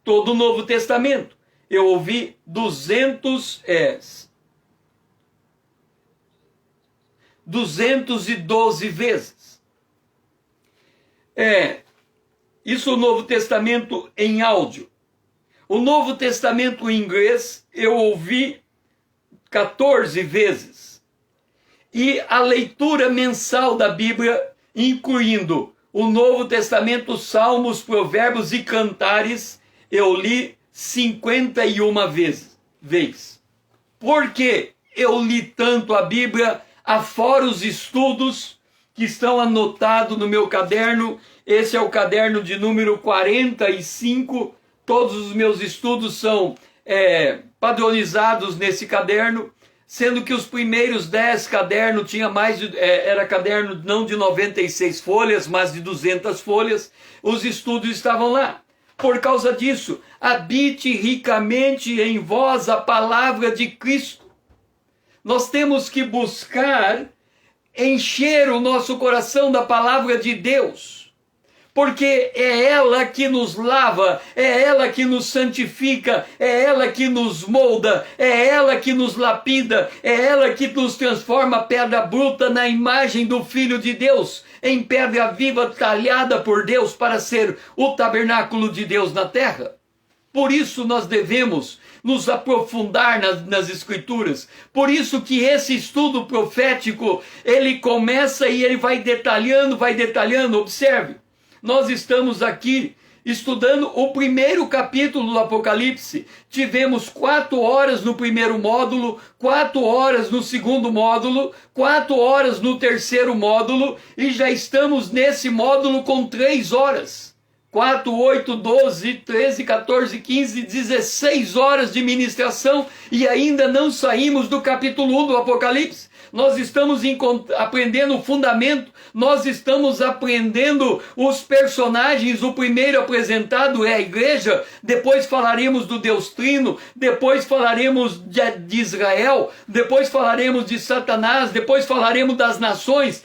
todo o Novo Testamento. Eu ouvi 212 vezes. Isso o Novo Testamento em áudio. O Novo Testamento em inglês eu ouvi 14 vezes. E a leitura mensal da Bíblia, incluindo o Novo Testamento, Salmos, Provérbios e Cantares, eu li 51 vezes. Por que eu li tanto a Bíblia, afora os estudos que estão anotados no meu caderno? Esse é o caderno de número 45. Todos os meus estudos são padronizados nesse caderno, sendo que os primeiros 10 cadernos tinha era caderno não de 96 folhas, mas de 200 folhas. Os estudos estavam lá. Por causa disso, habite ricamente em vós a palavra de Cristo. Nós temos que buscar encher o nosso coração da palavra de Deus, porque é ela que nos lava, é ela que nos santifica, é ela que nos molda, é ela que nos lapida, é ela que nos transforma pedra bruta na imagem do Filho de Deus, em pedra viva talhada por Deus para ser o tabernáculo de Deus na terra. Por isso nós devemos nos aprofundar nas Escrituras. Por isso que esse estudo profético, ele começa e ele vai detalhando. Observe, nós estamos aqui estudando o primeiro capítulo do Apocalipse. Tivemos 4 horas no primeiro módulo, 4 horas no segundo módulo, 4 horas no terceiro módulo, e já estamos nesse módulo com 3 horas. 4, 8, 12, 13, 14, 15, 16 horas de ministração e ainda não saímos do capítulo 1 do Apocalipse. Nós estamos aprendendo o fundamento, nós estamos aprendendo os personagens. O primeiro apresentado é a igreja, depois falaremos do Deus Trino, depois falaremos de Israel, depois falaremos de Satanás, depois falaremos das nações,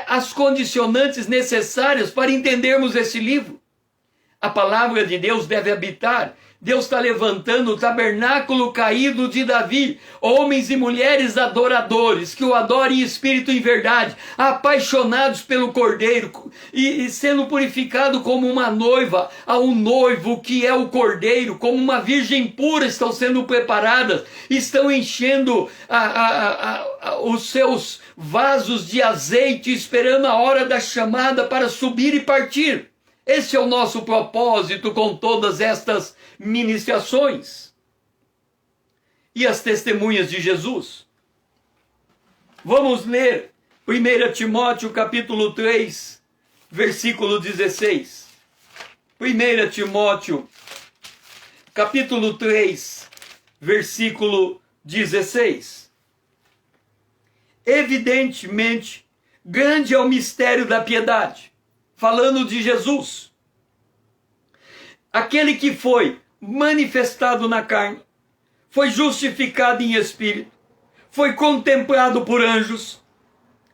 as condicionantes necessárias para entendermos esse livro. A palavra de Deus deve habitar Deus está levantando o tabernáculo caído de Davi, homens e mulheres adoradores, que o adorem em espírito e em verdade, apaixonados pelo Cordeiro, e sendo purificado como uma noiva, a um noivo que é o Cordeiro, como uma virgem pura, estão sendo preparadas, estão enchendo os seus vasos de azeite, esperando a hora da chamada para subir e partir. Esse é o nosso propósito com todas estas ministrações. E as testemunhas de Jesus. Vamos ler 1 Timóteo capítulo 3, versículo 16. 1 Timóteo capítulo 3, versículo 16. Evidentemente, grande é o mistério da piedade. Falando de Jesus, aquele que foi manifestado na carne, foi justificado em espírito, foi contemplado por anjos,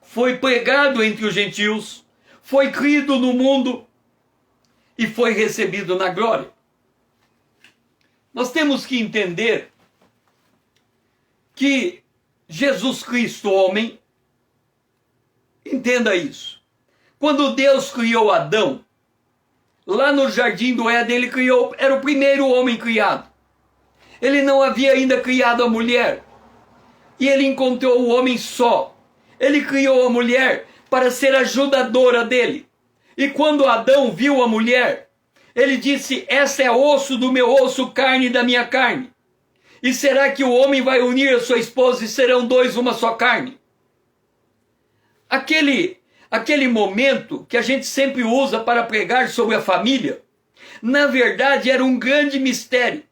foi pregado entre os gentios, foi crido no mundo e foi recebido na glória. Nós temos que entender que Jesus Cristo, homem, entenda isso. Quando Deus criou Adão, lá no jardim do Éden, ele criou, era o primeiro homem criado. Ele não havia ainda criado a mulher. E ele encontrou o homem só. Ele criou a mulher para ser ajudadora dele. E quando Adão viu a mulher, ele disse: essa é osso do meu osso, carne da minha carne. E será que o homem vai unir a sua esposa e serão dois uma só carne? Aquele momento que a gente sempre usa para pregar sobre a família, na verdade era um grande mistério,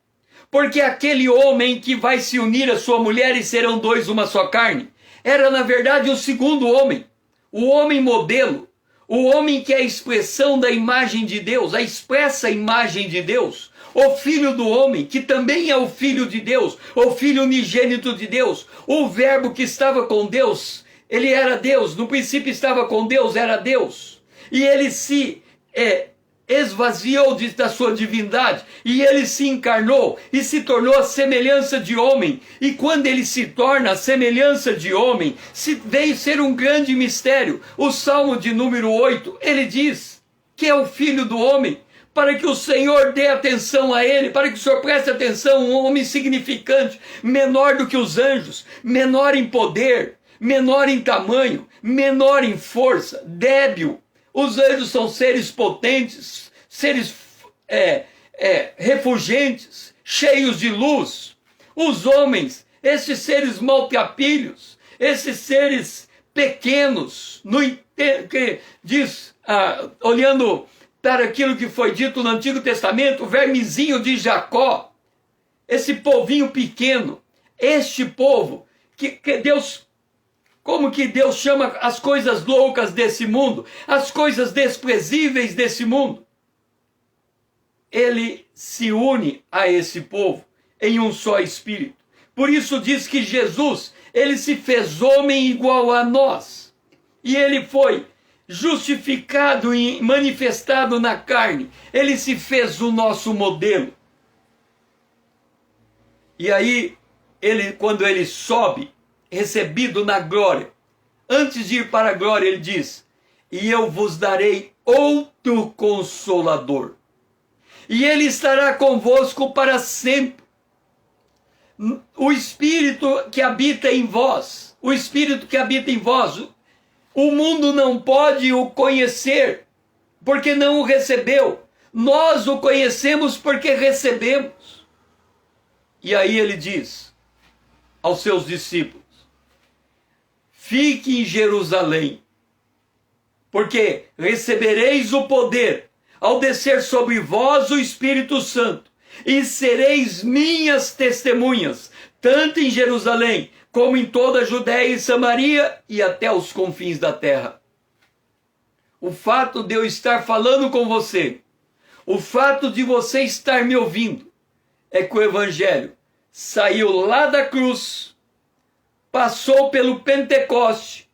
porque aquele homem que vai se unir à sua mulher e serão dois uma só carne, era na verdade o segundo homem, o homem modelo, o homem que é a expressão da imagem de Deus, a expressa imagem de Deus, o filho do homem, que também é o filho de Deus, o filho unigênito de Deus, o verbo que estava com Deus. Ele era Deus, no princípio estava com Deus, era Deus. E ele se esvaziou da sua divindade, e ele se encarnou, e se tornou a semelhança de homem. E quando ele se torna a semelhança de homem, veio ser um grande mistério. O Salmo de número 8, ele diz que é o Filho do homem, para que o Senhor dê atenção a ele, para que o Senhor preste atenção, um homem insignificante, menor do que os anjos, menor em poder, menor em tamanho, menor em força, débil. Os anjos são seres potentes, seres refulgentes, cheios de luz. Os homens, esses seres maltrapilhos, esses seres pequenos, que diz, olhando para aquilo que foi dito no Antigo Testamento, o vermezinho de Jacó, esse povinho pequeno, este povo, que Deus... Como que Deus chama as coisas loucas desse mundo, as coisas desprezíveis desse mundo? Ele se une a esse povo em um só espírito. Por isso diz que Jesus, ele se fez homem igual a nós. E ele foi justificado e manifestado na carne. Ele se fez o nosso modelo. E aí, quando ele sobe, recebido na glória, antes de ir para a glória, ele diz: e eu vos darei outro Consolador, e ele estará convosco para sempre. O Espírito que habita em vós, o Espírito que habita em vós, o mundo não pode o conhecer, porque não o recebeu. Nós o conhecemos porque recebemos. E aí ele diz aos seus discípulos: fique em Jerusalém, porque recebereis o poder ao descer sobre vós o Espírito Santo, e sereis minhas testemunhas, tanto em Jerusalém, como em toda a Judéia e Samaria, e até os confins da terra. O fato de eu estar falando com você, o fato de você estar me ouvindo, é que o Evangelho saiu lá da cruz, passou pelo Pentecoste,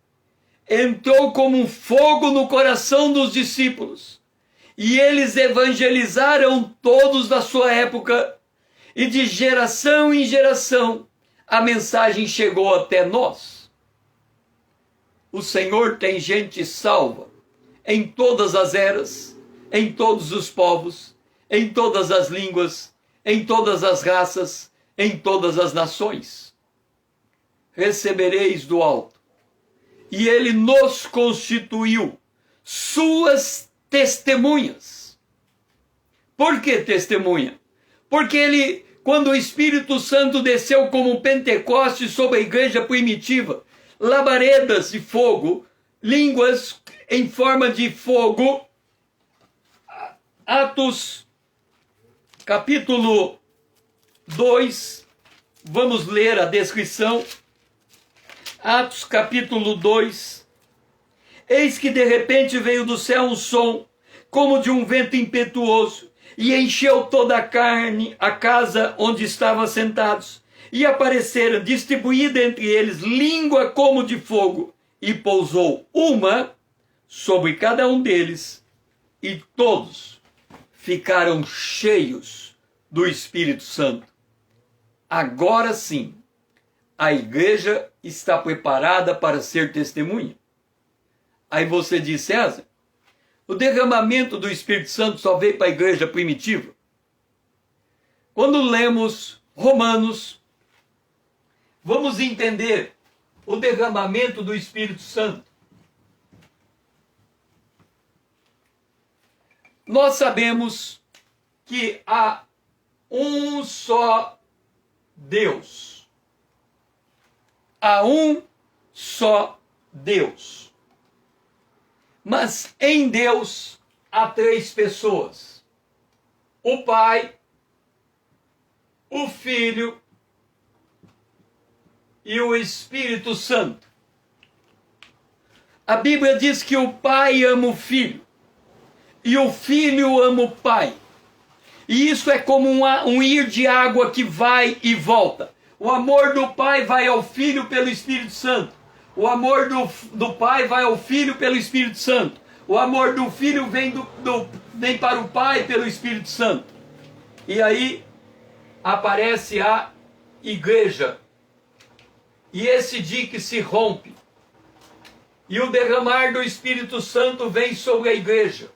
entrou como um fogo no coração dos discípulos, e eles evangelizaram todos da sua época, e de geração em geração a mensagem chegou até nós. O Senhor tem gente salva em todas as eras, em todos os povos, em todas as línguas, em todas as raças, em todas as nações. Recebereis do alto. E ele nos constituiu suas testemunhas. Por que testemunha? Porque ele, quando o Espírito Santo desceu como Pentecoste sobre a igreja primitiva, labaredas de fogo, línguas em forma de fogo. Atos capítulo 2, vamos ler a descrição. Atos capítulo 2. Eis que de repente veio do céu um som, como de um vento impetuoso, e encheu toda a carne, a casa onde estavam sentados. E apareceram, distribuída entre eles, língua como de fogo, e pousou uma sobre cada um deles, e todos ficaram cheios do Espírito Santo. Agora sim, a igreja está preparada para ser testemunha. Aí você diz, César, o derramamento do Espírito Santo só veio para a igreja primitiva? Quando lemos Romanos, vamos entender o derramamento do Espírito Santo. Nós sabemos que há um só Deus. Há um só Deus. Mas em Deus há três pessoas: o Pai, o Filho e o Espírito Santo. A Bíblia diz que o Pai ama o Filho e o Filho ama o Pai. E isso é como um ir de água que vai e volta. O amor do Pai vai ao Filho pelo Espírito Santo. O amor do Pai vai ao Filho pelo Espírito Santo. O amor do Filho vem para o Pai pelo Espírito Santo. E aí aparece a igreja. E esse dique se rompe. E o derramar do Espírito Santo vem sobre a igreja.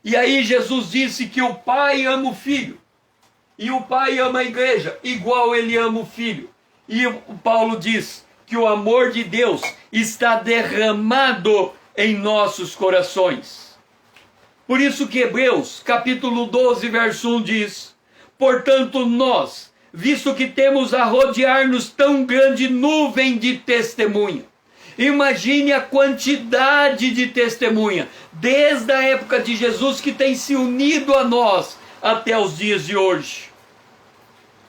E aí Jesus disse que o Pai ama o Filho. E o Pai ama a igreja, igual ele ama o Filho. E o Paulo diz que o amor de Deus está derramado em nossos corações. Por isso que Hebreus, capítulo 12, verso 1 diz: portanto nós, visto que temos a rodear-nos tão grande nuvem de testemunha. Imagine a quantidade de testemunha, desde a época de Jesus, que tem se unido a nós até os dias de hoje.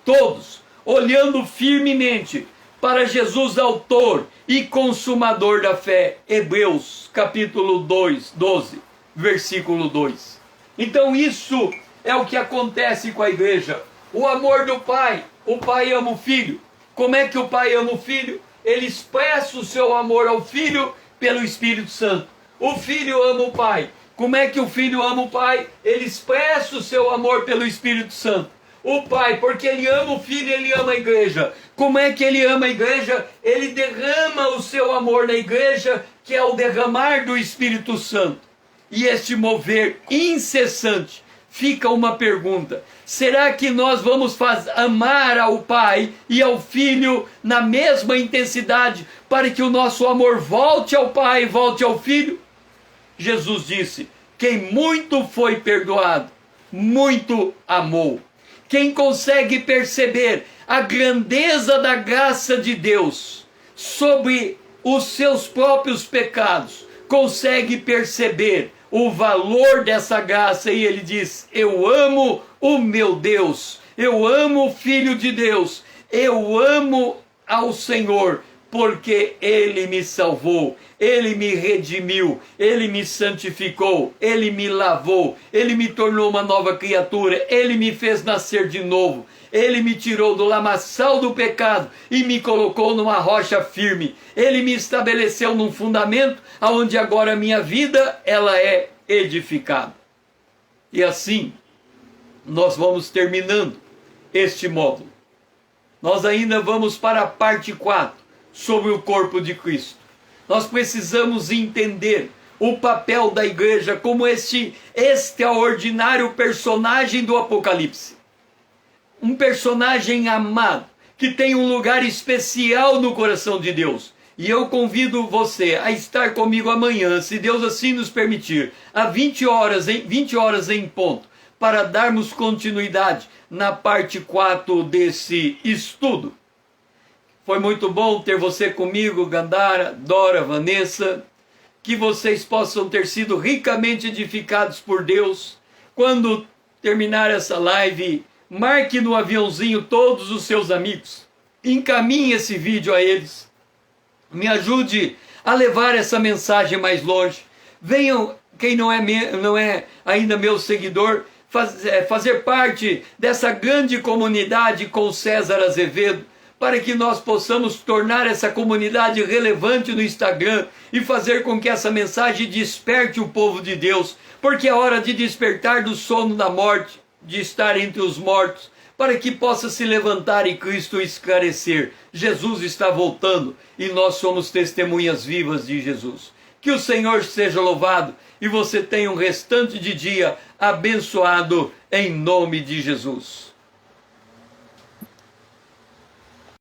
Todos olhando firmemente para Jesus, autor e consumador da fé. Hebreus capítulo 12, versículo 2. Então isso é o que acontece com a igreja. O amor do Pai. O Pai ama o Filho. Como é que o Pai ama o Filho? Ele expressa o seu amor ao Filho pelo Espírito Santo. O Filho ama o Pai. Como é que o Filho ama o Pai? Ele expressa o seu amor pelo Espírito Santo. O Pai, porque ele ama o Filho, ele ama a igreja. Como é que ele ama a igreja? Ele derrama o seu amor na igreja, que é o derramar do Espírito Santo. E este mover incessante. Fica uma pergunta: será que nós vamos amar ao Pai e ao Filho na mesma intensidade, para que o nosso amor volte ao Pai e volte ao Filho? Jesus disse: quem muito foi perdoado, muito amou. Quem consegue perceber a grandeza da graça de Deus sobre os seus próprios pecados, consegue perceber o valor dessa graça, e ele diz: eu amo o meu Deus, eu amo o Filho de Deus, eu amo ao Senhor, porque ele me salvou, ele me redimiu, ele me santificou, ele me lavou, ele me tornou uma nova criatura, ele me fez nascer de novo, ele me tirou do lamaçal do pecado e me colocou numa rocha firme, ele me estabeleceu num fundamento onde agora a minha vida ela é edificada. E assim nós vamos terminando este módulo. Nós ainda vamos para a parte 4, sobre o corpo de Cristo. Nós precisamos entender o papel da igreja como este extraordinário personagem do Apocalipse. Um personagem amado, que tem um lugar especial no coração de Deus. E eu convido você a estar comigo amanhã, se Deus assim nos permitir, às 20 horas em ponto, para darmos continuidade na parte 4 desse estudo. Foi muito bom ter você comigo, Gandara, Dora, Vanessa, que vocês possam ter sido ricamente edificados por Deus. Quando terminar essa live, marque no aviãozinho todos os seus amigos, encaminhe esse vídeo a eles, me ajude a levar essa mensagem mais longe. Venham, quem não é ainda meu seguidor, fazer parte dessa grande comunidade com César Azevedo, para que nós possamos tornar essa comunidade relevante no Instagram e fazer com que essa mensagem desperte o povo de Deus, porque é hora de despertar do sono da morte, de estar entre os mortos, para que possa se levantar e Cristo esclarecer. Jesus está voltando e nós somos testemunhas vivas de Jesus. Que o Senhor seja louvado e você tenha um restante de dia abençoado em nome de Jesus.